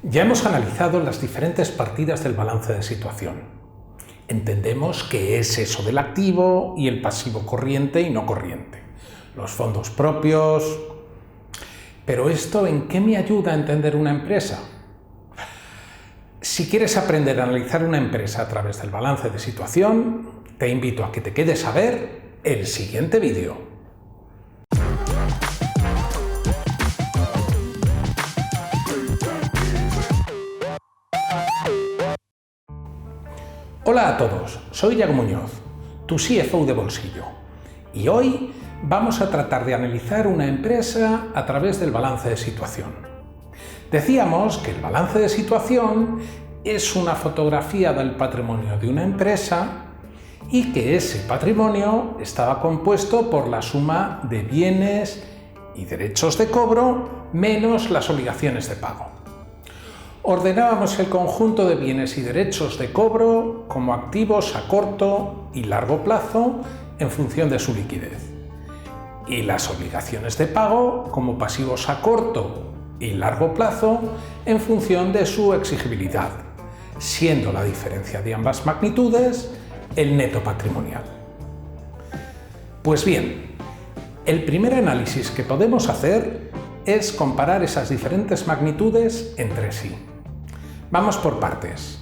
Ya hemos analizado las diferentes partidas del balance de situación. Entendemos qué es eso del activo y el pasivo corriente y no corriente, los fondos propios. Pero ¿esto en qué me ayuda a entender una empresa? Si quieres aprender a analizar una empresa a través del balance de situación, te invito a que te quedes a ver el siguiente vídeo. Hola a todos, soy Iago Muñoz, tu CFO de bolsillo, y hoy vamos a tratar de analizar una empresa a través del balance de situación. Decíamos que el balance de situación es una fotografía del patrimonio de una empresa y que ese patrimonio estaba compuesto por la suma de bienes y derechos de cobro menos las obligaciones de pago. Ordenábamos el conjunto de bienes y derechos de cobro como activos a corto y largo plazo en función de su liquidez, y las obligaciones de pago como pasivos a corto y largo plazo en función de su exigibilidad, siendo la diferencia de ambas magnitudes el neto patrimonial. Pues bien, el primer análisis que podemos hacer es comparar esas diferentes magnitudes entre sí. Vamos por partes.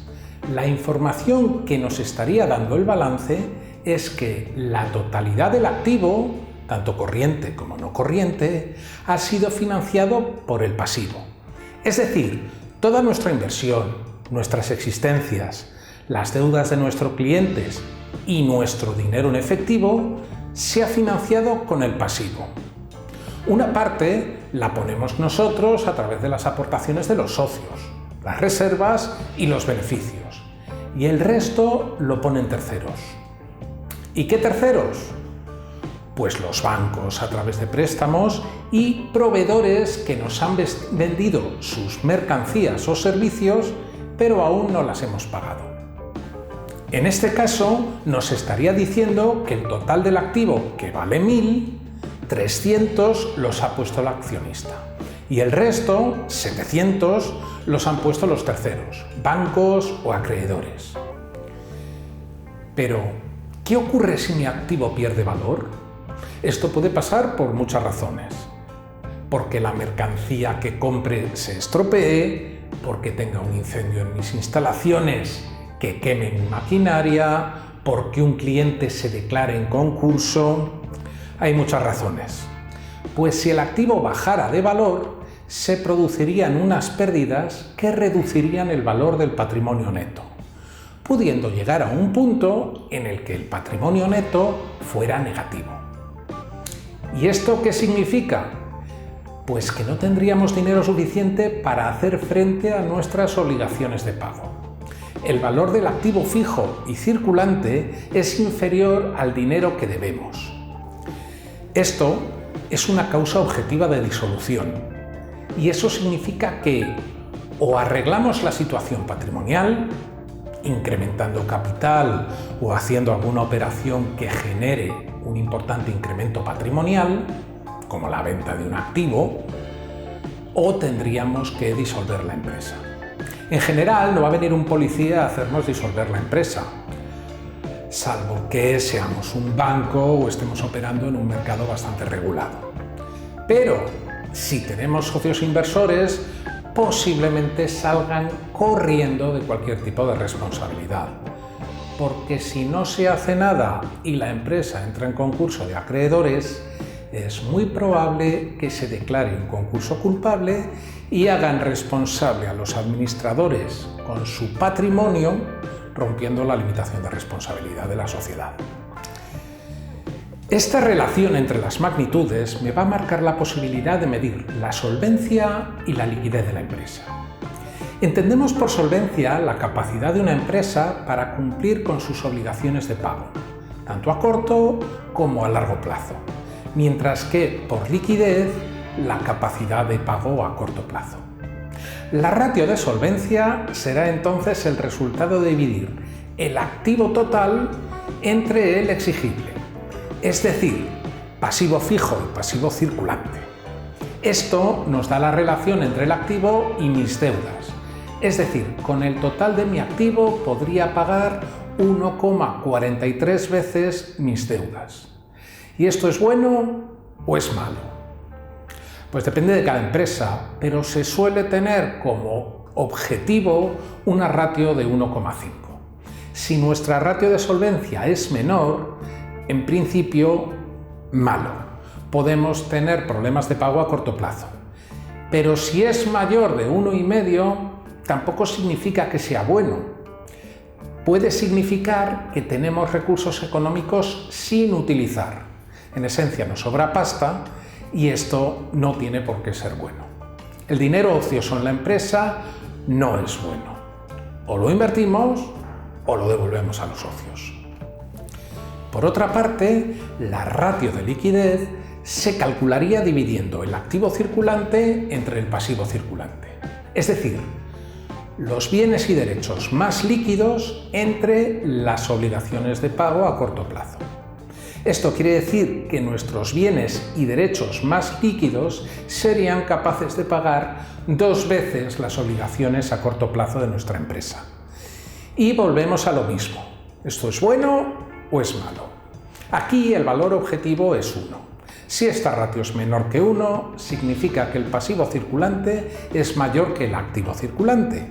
La información que nos estaría dando el balance es que la totalidad del activo, tanto corriente como no corriente, ha sido financiado por el pasivo. Es decir, toda nuestra inversión, nuestras existencias, las deudas de nuestros clientes y nuestro dinero en efectivo se ha financiado con el pasivo. Una parte la ponemos nosotros a través de las aportaciones de los socios, las reservas y los beneficios, y el resto lo ponen terceros. ¿Y qué terceros? Pues los bancos a través de préstamos y proveedores que nos han vendido sus mercancías o servicios, pero aún no las hemos pagado. En este caso, nos estaría diciendo que el total del activo, que vale 1.000, 300 los ha puesto el accionista y el resto, 700, los han puesto los terceros, bancos o acreedores. Pero, ¿qué ocurre si mi activo pierde valor? Esto puede pasar por muchas razones. Porque la mercancía que compre se estropee, porque tenga un incendio en mis instalaciones que queme mi maquinaria, porque un cliente se declare en concurso. Hay muchas razones. Pues si el activo bajara de valor, se producirían unas pérdidas que reducirían el valor del patrimonio neto, pudiendo llegar a un punto en el que el patrimonio neto fuera negativo. ¿Y esto qué significa? Pues que no tendríamos dinero suficiente para hacer frente a nuestras obligaciones de pago. El valor del activo fijo y circulante es inferior al dinero que debemos. Esto es una causa objetiva de disolución, y eso significa que o arreglamos la situación patrimonial, incrementando capital o haciendo alguna operación que genere un importante incremento patrimonial, como la venta de un activo, o tendríamos que disolver la empresa. En general, no va a venir un policía a hacernos disolver la empresa, salvo que seamos un banco o estemos operando en un mercado bastante regulado. Pero si tenemos socios inversores, posiblemente salgan corriendo de cualquier tipo de responsabilidad. Porque si no se hace nada y la empresa entra en concurso de acreedores, es muy probable que se declare un concurso culpable y hagan responsable a los administradores con su patrimonio, rompiendo la limitación de responsabilidad de la sociedad. Esta relación entre las magnitudes me va a marcar la posibilidad de medir la solvencia y la liquidez de la empresa. Entendemos por solvencia la capacidad de una empresa para cumplir con sus obligaciones de pago, tanto a corto como a largo plazo, mientras que por liquidez la capacidad de pago a corto plazo. La ratio de solvencia será entonces el resultado de dividir el activo total entre el exigible, es decir, pasivo fijo y pasivo circulante. Esto nos da la relación entre el activo y mis deudas, Es decir, con el total de mi activo podría pagar 1,43 veces mis deudas. ¿Y esto es bueno o es malo? Pues depende de cada empresa, pero se suele tener como objetivo una ratio de 1,5. Si nuestra ratio de solvencia es menor, en principio, malo. Podemos tener problemas de pago a corto plazo. Pero si es mayor de 1,5, tampoco significa que sea bueno. Puede significar que tenemos recursos económicos sin utilizar. En esencia nos sobra pasta y esto no tiene por qué ser bueno. El dinero ocioso en la empresa no es bueno. O lo invertimos o lo devolvemos a los socios. Por otra parte, la ratio de liquidez se calcularía dividiendo el activo circulante entre el pasivo circulante. Es decir, los bienes y derechos más líquidos entre las obligaciones de pago a corto plazo. Esto quiere decir que nuestros bienes y derechos más líquidos serían capaces de pagar 2 veces las obligaciones a corto plazo de nuestra empresa. Y volvemos a lo mismo. ¿Esto es bueno o es malo? Aquí el valor objetivo es 1. Si esta ratio es menor que 1, significa que el pasivo circulante es mayor que el activo circulante,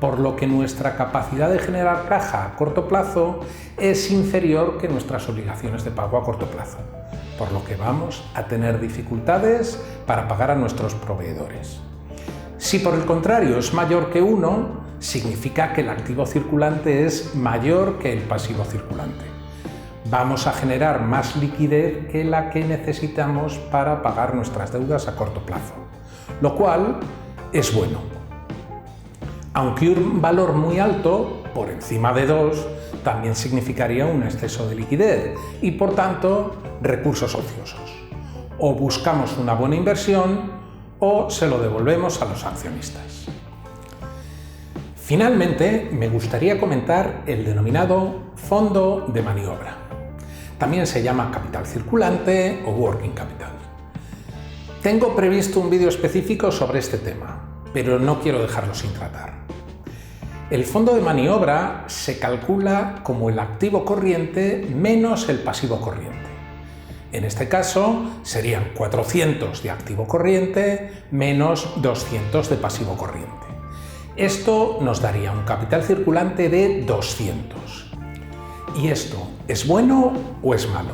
por lo que nuestra capacidad de generar caja a corto plazo es inferior que nuestras obligaciones de pago a corto plazo, por lo que vamos a tener dificultades para pagar a nuestros proveedores. Si por el contrario es mayor que 1, significa que el activo circulante es mayor que el pasivo circulante. Vamos a generar más liquidez que la que necesitamos para pagar nuestras deudas a corto plazo, lo cual es bueno. Aunque un valor muy alto, por encima de 2, también significaría un exceso de liquidez y, por tanto, recursos ociosos. O buscamos una buena inversión o se lo devolvemos a los accionistas. Finalmente, me gustaría comentar el denominado fondo de maniobra. También se llama capital circulante o working capital. Tengo previsto un vídeo específico sobre este tema, pero no quiero dejarlo sin tratar. El fondo de maniobra se calcula como el activo corriente menos el pasivo corriente. En este caso serían 400 de activo corriente menos 200 de pasivo corriente. Esto nos daría un capital circulante de 200. ¿Y esto es bueno o es malo?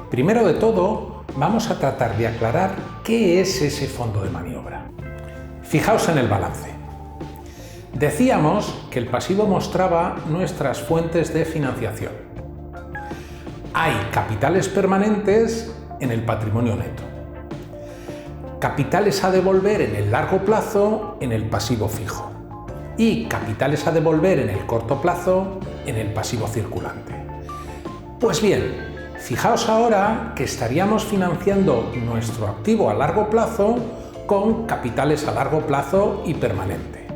Primero de todo, vamos a tratar de aclarar qué es ese fondo de maniobra. Fijaos en el balance. Decíamos que el pasivo mostraba nuestras fuentes de financiación. Hay capitales permanentes en el patrimonio neto. Capitales a devolver en el largo plazo en el pasivo fijo. Y capitales a devolver en el corto plazo en el pasivo circulante. Pues bien, fijaos ahora que estaríamos financiando nuestro activo a largo plazo con capitales a largo plazo y permanente.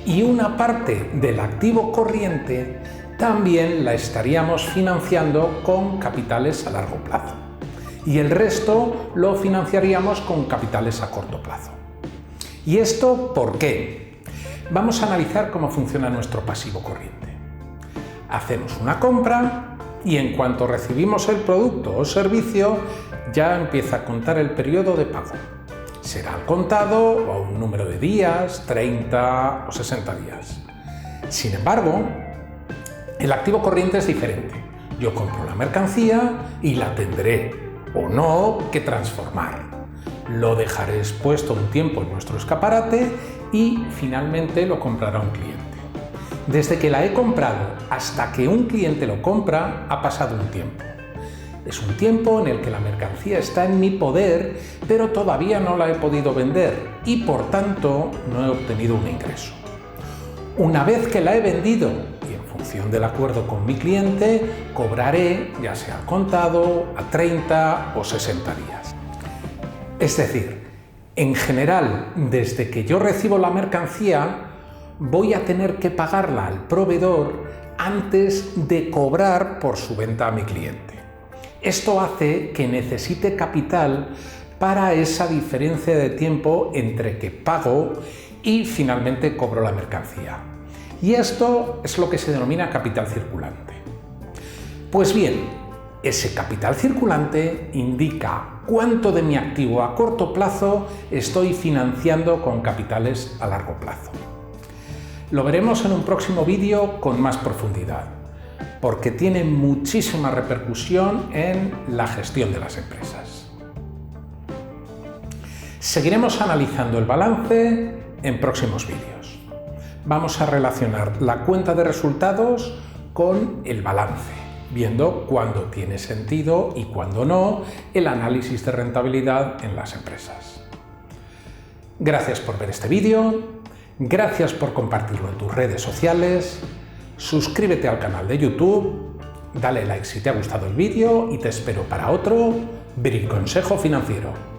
Y una parte del activo corriente también la estaríamos financiando con capitales a largo plazo. Y el resto lo financiaríamos con capitales a corto plazo. ¿Y esto por qué? Vamos a analizar cómo funciona nuestro pasivo corriente. Hacemos una compra y en cuanto recibimos el producto o servicio ya empieza a contar el periodo de pago. Será al contado o a un número de días, 30 o 60 días. Sin embargo, el activo corriente es diferente. Yo compro la mercancía y la tendré o no que transformar. Lo dejaré expuesto un tiempo en nuestro escaparate y finalmente lo comprará un cliente. Desde que la he comprado hasta que un cliente lo compra ha pasado un tiempo. Es un tiempo en el que la mercancía está en mi poder, pero todavía no la he podido vender y por tanto no he obtenido un ingreso. Una vez que la he vendido y en función del acuerdo con mi cliente, cobraré ya sea al contado, a 30 o 60 días. Es decir, en general, desde que yo recibo la mercancía, voy a tener que pagarla al proveedor antes de cobrar por su venta a mi cliente. Esto hace que necesite capital para esa diferencia de tiempo entre que pago y finalmente cobro la mercancía. Y esto es lo que se denomina capital circulante. Pues bien, ese capital circulante indica cuánto de mi activo a corto plazo estoy financiando con capitales a largo plazo. Lo veremos en un próximo vídeo con más profundidad, porque tiene muchísima repercusión en la gestión de las empresas. Seguiremos analizando el balance en próximos vídeos. Vamos a relacionar la cuenta de resultados con el balance, viendo cuándo tiene sentido y cuándo no el análisis de rentabilidad en las empresas. Gracias por ver este vídeo, gracias por compartirlo en tus redes sociales, suscríbete al canal de YouTube, dale like si te ha gustado el vídeo y te espero para otro Briconsejo Financiero.